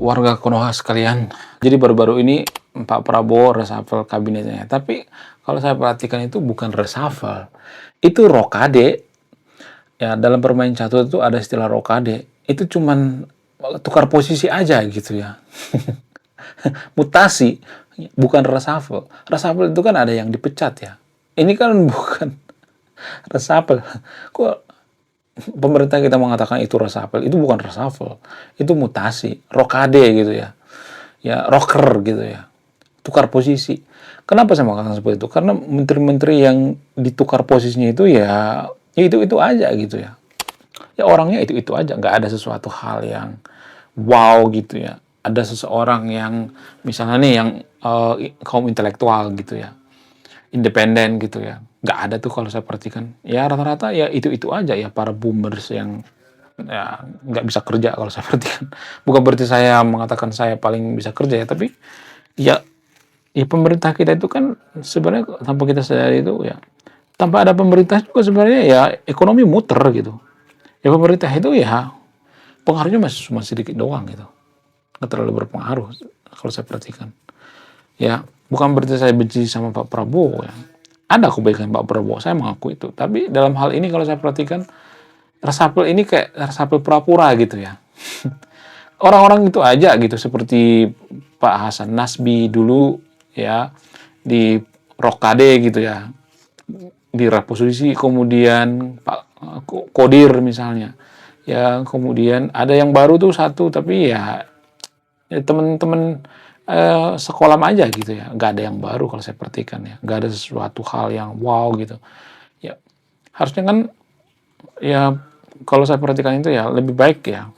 warga Konoha sekalian. Jadi baru-baru ini Pak Prabowo reshuffle kabinetnya. Tapi kalau saya perhatikan itu bukan reshuffle, itu rokade. Ya, dalam permainan catur itu ada istilah rokade. Itu cuman tukar posisi aja gitu ya. Mutasi, bukan reshuffle. Reshuffle itu kan ada yang dipecat ya. Ini kan bukan reshuffle. Kok pemerintah kita mengatakan itu reshuffle? Itu bukan reshuffle. Itu mutasi, rokade gitu ya. Ya, rocker gitu ya. Tukar posisi. Kenapa saya mengatakan seperti itu? Karena menteri-menteri yang ditukar posisinya itu ya itu aja gitu ya. Ya orangnya itu aja, nggak ada sesuatu hal yang wow gitu ya. Ada seseorang yang misalnya nih yang kaum intelektual gitu ya, independen gitu ya, nggak ada tuh kalau saya perhatikan. Ya rata-rata ya itu aja ya, para boomers yang ya nggak bisa kerja kalau saya perhatikan. Bukan berarti saya mengatakan saya paling bisa kerja ya, tapi ya pemerintah kita itu kan sebenarnya tanpa kita sadari itu ya, tanpa ada pemerintah juga sebenarnya ya ekonomi muter gitu. Ya pemerintah itu ya pengaruhnya masih cuma sedikit doang gitu, nggak terlalu berpengaruh kalau saya perhatikan. Ya bukan berarti saya benci sama Pak Prabowo ya. Ada kebaikan Pak Prabowo, saya mengaku itu. Tapi dalam hal ini kalau saya perhatikan, reshuffle ini kayak reshuffle pura-pura gitu ya. Orang-orang itu aja gitu, seperti Pak Hasan Nasbi dulu ya, di Rokade gitu ya, di reposisi, kemudian Pak Kodir misalnya. Ya kemudian ada yang baru tuh satu, tapi ya teman-teman sekolah aja gitu ya, nggak ada yang baru kalau saya perhatikan ya, nggak ada sesuatu hal yang wow gitu ya. Harusnya kan ya kalau saya perhatikan itu ya lebih baik ya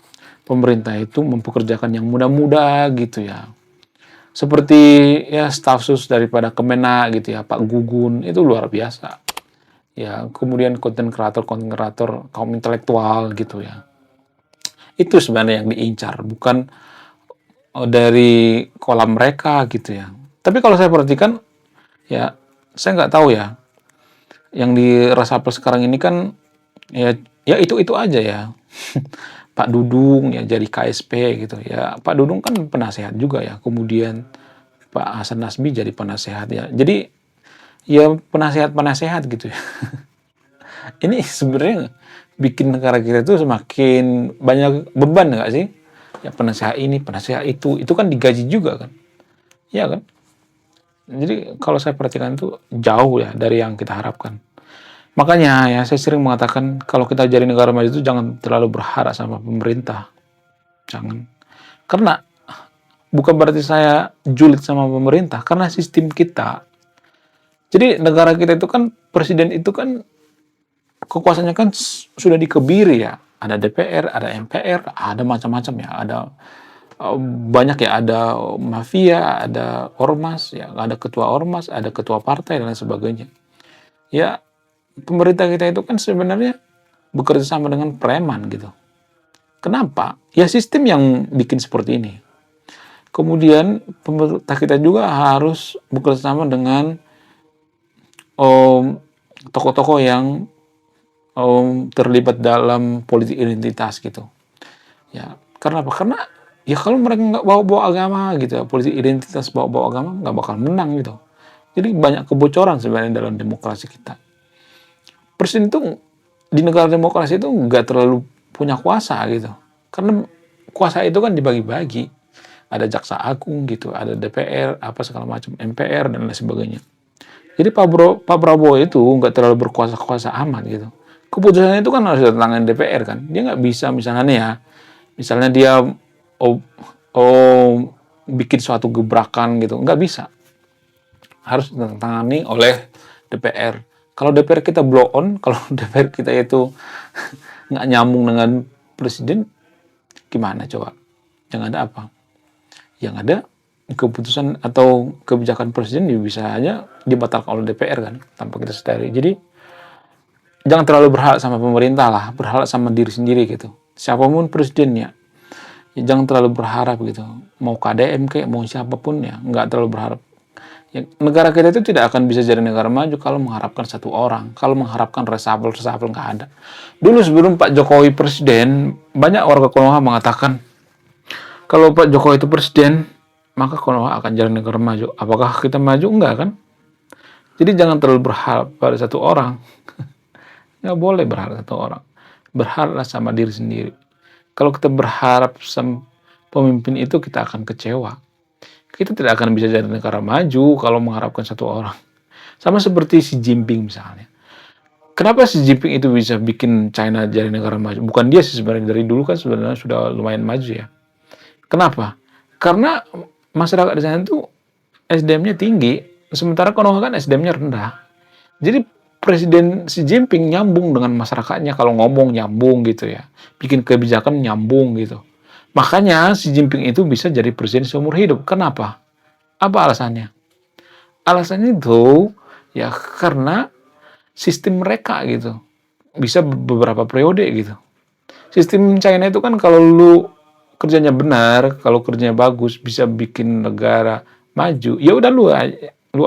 pemerintah itu mempekerjakan yang muda-muda gitu ya, seperti ya staf sus daripada Kemenak gitu ya, Pak Gugun itu luar biasa ya. Kemudian konten kreator kaum intelektual gitu ya, itu sebenarnya yang diincar, bukan dari kolam mereka gitu ya. Tapi kalau saya perhatikan ya, saya nggak tahu ya, yang di reshuffle sekarang ini kan ya itu aja ya. Pak Dudung ya jadi KSP gitu ya. Pak Dudung kan penasehat juga ya. Kemudian Pak Hasan Nasbi jadi penasehat ya. Jadi ya penasehat gitu ya. Ini sebenarnya bikin negara kita itu semakin banyak beban nggak sih? Ya penasehat ini, penasehat itu kan digaji juga kan? Iya kan? Jadi kalau saya perhatikan itu jauh ya dari yang kita harapkan. Makanya ya saya sering mengatakan kalau kita jadi negara maju itu jangan terlalu berharap sama pemerintah. Jangan. Karena bukan berarti saya julid sama pemerintah, karena sistem kita. Jadi negara kita itu kan, presiden itu kan kekuasaannya kan sudah dikebiri ya. Ada DPR, ada MPR, ada macam-macam ya. Ada banyak ya, ada mafia, ada ormas ya, ada ketua ormas, ada ketua partai dan lain sebagainya. Ya pemerintah kita itu kan sebenarnya bekerja sama dengan preman gitu. Kenapa? Ya sistem yang bikin seperti ini. Kemudian pemerintah kita juga harus bekerja sama dengan tokoh-tokoh yang terlibat dalam politik identitas gitu. Ya, karena apa? Karena ya kalau mereka nggak bawa-bawa agama gitu ya, politik identitas bawa-bawa agama nggak bakal menang gitu. Jadi banyak kebocoran sebenarnya dalam demokrasi kita. Presiden itu di negara demokrasi itu nggak terlalu punya kuasa gitu. Karena kuasa itu kan dibagi-bagi. Ada jaksa agung gitu, ada DPR, apa segala macam, MPR dan lain sebagainya. Jadi Pak Prabowo itu nggak terlalu berkuasa-kuasa amat gitu. Keputusannya itu kan harus ditangan DPR kan. Dia nggak bisa misalnya dia bikin suatu gebrakan gitu, nggak bisa. Harus ditangani oleh DPR. Kalau DPR kita blow on, kalau DPR kita itu nggak nyambung dengan presiden, gimana coba? Yang ada apa? Yang ada keputusan atau kebijakan presiden bisa aja dibatalkan oleh DPR kan, tanpa kita sadari. Jadi jangan terlalu berharap sama pemerintah lah, berharap sama diri sendiri gitu. Siapapun presidennya, ya jangan terlalu berharap gitu. Mau KDM kayak mau siapapun ya, nggak terlalu berharap. Ya, negara kita itu tidak akan bisa jadi negara maju kalau mengharapkan satu orang, kalau mengharapkan reshuffle nggak ada. Dulu sebelum Pak Jokowi presiden, banyak warga Konoha mengatakan Kalau Pak Jokowi itu presiden, maka Konoha akan jalan negara maju. Apakah kita maju? Enggak kan? Jadi jangan terlalu berharap pada satu orang. Nggak boleh berharap satu orang. Berharaplah sama diri sendiri. Kalau kita berharap sama pemimpin itu, kita akan kecewa. Kita tidak akan bisa jadi negara maju kalau mengharapkan satu orang. Sama seperti Xi Jinping misalnya. Kenapa Xi Jinping itu bisa bikin China jadi negara maju? Bukan dia sih sebenarnya, dari dulu kan sebenarnya sudah lumayan maju ya. Kenapa? Karena masyarakat di sana itu SDM-nya tinggi, sementara Konoha kan SDM-nya rendah. Jadi Presiden Xi Jinping nyambung dengan masyarakatnya, kalau ngomong nyambung gitu ya. Bikin kebijakan nyambung gitu. Makanya Xi Jinping itu bisa jadi presiden seumur hidup. Kenapa? Apa alasannya? Alasannya itu ya karena sistem mereka gitu. Bisa beberapa periode gitu. Sistem China itu kan kalau lu kerjanya benar, kalau kerjanya bagus, bisa bikin negara maju, ya udah lu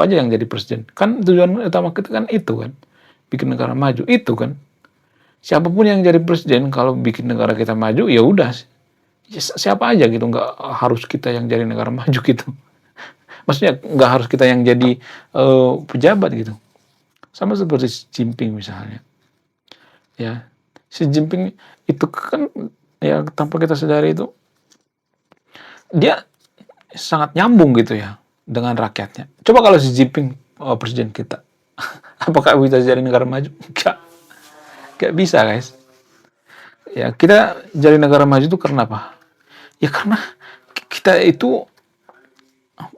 aja yang jadi presiden. Kan tujuan utama kita kan itu kan, bikin negara maju itu kan. Siapapun yang jadi presiden kalau bikin negara kita maju, ya udah siapa aja gitu, nggak harus kita yang jadi negara maju gitu. Maksudnya nggak harus kita yang jadi pejabat gitu. Sama seperti Xi Jinping misalnya. Ya, Xi Jinping itu kan ya tanpa kita sadari itu dia sangat nyambung gitu ya dengan rakyatnya. Coba kalau Xi Jinping presiden kita, apakah bisa jadi negara maju? Nggak bisa guys. Ya kita jadi negara maju itu karena apa? Ya karena kita itu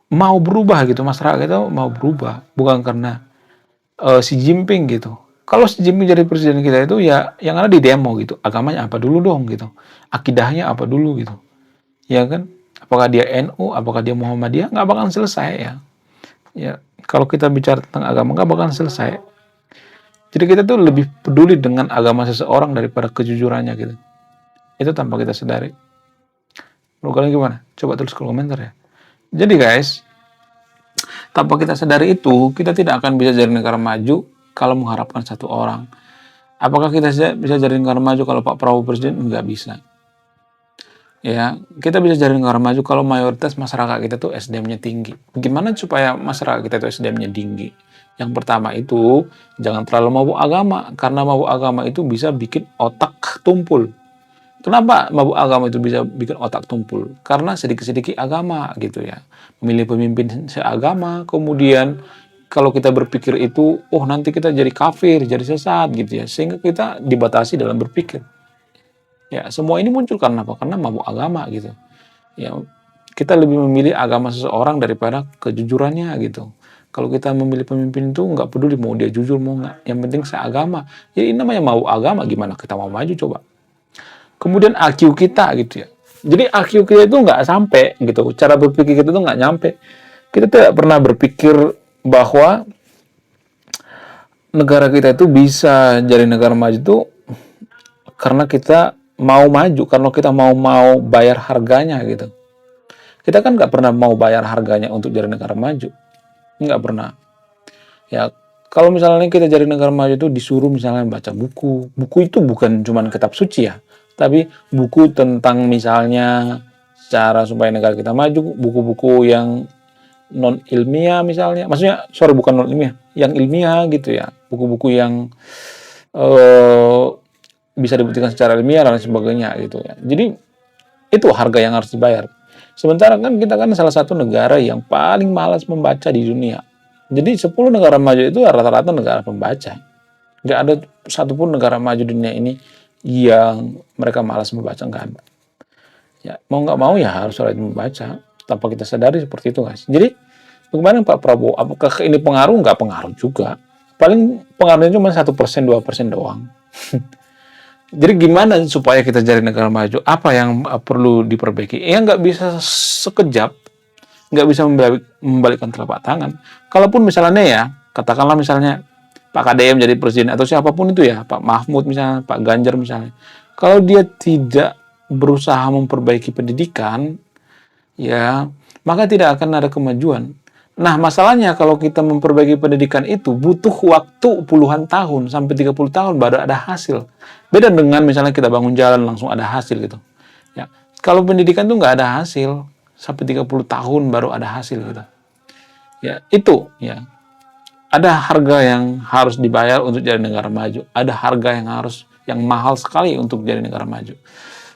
mau berubah gitu, masyarakat itu mau berubah, bukan karena Xi Jinping gitu. Kalau Xi Jinping jadi presiden kita itu ya yang ada di demo gitu, agamanya apa dulu dong gitu, akidahnya apa dulu gitu, ya kan? Apakah dia NU, apakah dia Muhammadiyah, nggak bakal selesai ya. Ya kalau kita bicara tentang agama nggak bakal selesai. Jadi kita tuh lebih peduli dengan agama seseorang daripada kejujurannya gitu. Itu tanpa kita sadari. Menurut kalian gimana? Coba tulis ke komentar ya. Jadi guys, tanpa kita sadari itu, kita tidak akan bisa jadi negara maju kalau mengharapkan satu orang. Apakah kita bisa jadi negara maju kalau Pak Prabowo presiden? Enggak bisa. Ya, kita bisa jadi negara maju kalau mayoritas masyarakat kita tuh SDM-nya tinggi. Gimana supaya masyarakat kita tuh SDM-nya tinggi? Yang pertama itu, jangan terlalu mabuk agama. Karena mabuk agama itu bisa bikin otak tumpul. Kenapa mabuk agama itu bisa bikin otak tumpul? Karena sedikit-sedikit agama gitu ya. Memilih pemimpin seagama, kemudian kalau kita berpikir itu, oh nanti kita jadi kafir, jadi sesat gitu ya. Sehingga kita dibatasi dalam berpikir. Ya, semua ini muncul karena apa? Karena mabuk agama gitu. Ya, kita lebih memilih agama seseorang daripada kejujurannya gitu. Kalau kita memilih pemimpin itu nggak peduli mau dia jujur mau nggak, yang penting seagama. Ya ini namanya mabuk agama, gimana kita mau maju coba? Kemudian IQ kita gitu ya. Jadi IQ kita itu nggak sampai gitu. Cara berpikir kita itu nggak nyampe. Kita tidak pernah berpikir bahwa negara kita itu bisa jadi negara maju itu karena kita mau maju, karena kita mau bayar harganya gitu. Kita kan nggak pernah mau bayar harganya untuk jadi negara maju. Nggak pernah. Ya, kalau misalnya kita jadi negara maju itu disuruh misalnya baca buku. Buku itu bukan cuma kitab suci ya. Tapi buku tentang misalnya cara supaya negara kita maju, buku-buku yang non ilmiah misalnya, maksudnya bukan non ilmiah, yang ilmiah gitu ya, buku-buku yang bisa dibuktikan secara ilmiah dan sebagainya gitu ya. Jadi itu harga yang harus dibayar. Sementara kan kita kan salah satu negara yang paling malas membaca di dunia. Jadi 10 negara maju itu rata-rata negara pembaca. Nggak ada satupun negara maju dunia ini yang mereka malas membaca, nggak ada. Ya, mau nggak mau ya harus rajin membaca. Tanpa kita sadari seperti itu guys. Jadi bagaimana Pak Prabowo? Apakah ini pengaruh? Nggak pengaruh juga. Paling pengaruhnya cuma 1%, 2% doang. Jadi gimana supaya kita jadi negara maju? Apa yang perlu diperbaiki? Ya nggak bisa sekejap. Nggak bisa membalikkan telapak tangan. Kalaupun misalnya ya, katakanlah misalnya Pak KDM jadi presiden atau siapapun itu ya, Pak Mahfud misalnya, Pak Ganjar misalnya. Kalau dia tidak berusaha memperbaiki pendidikan, ya, maka tidak akan ada kemajuan. Nah, masalahnya kalau kita memperbaiki pendidikan itu butuh waktu puluhan tahun sampai 30 tahun baru ada hasil. Beda dengan misalnya kita bangun jalan langsung ada hasil gitu. Ya, Kalau pendidikan tuh nggak ada hasil, sampai 30 tahun baru ada hasil gitu. Ya, itu ya. Ada harga yang harus dibayar untuk jadi negara maju. Ada harga yang mahal sekali untuk jadi negara maju.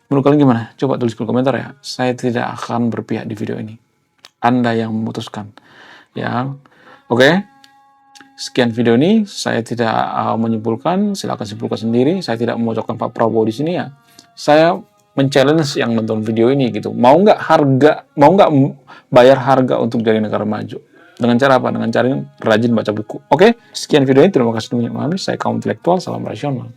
Menurut kalian gimana? Coba tulis di komentar ya. Saya tidak akan berpihak di video ini. Anda yang memutuskan. Ya. Oke. Sekian video ini, saya tidak menyimpulkan, silakan simpulkan sendiri. Saya tidak memojokkan Pak Prabowo di sini ya. Saya men-challenge yang nonton video ini gitu. Mau nggak bayar harga untuk jadi negara maju? Dengan cara apa? Dengan cara rajin baca buku. Oke, sekian video ini. Terima kasih banyak. Saya kaum intelektual, salam rasional.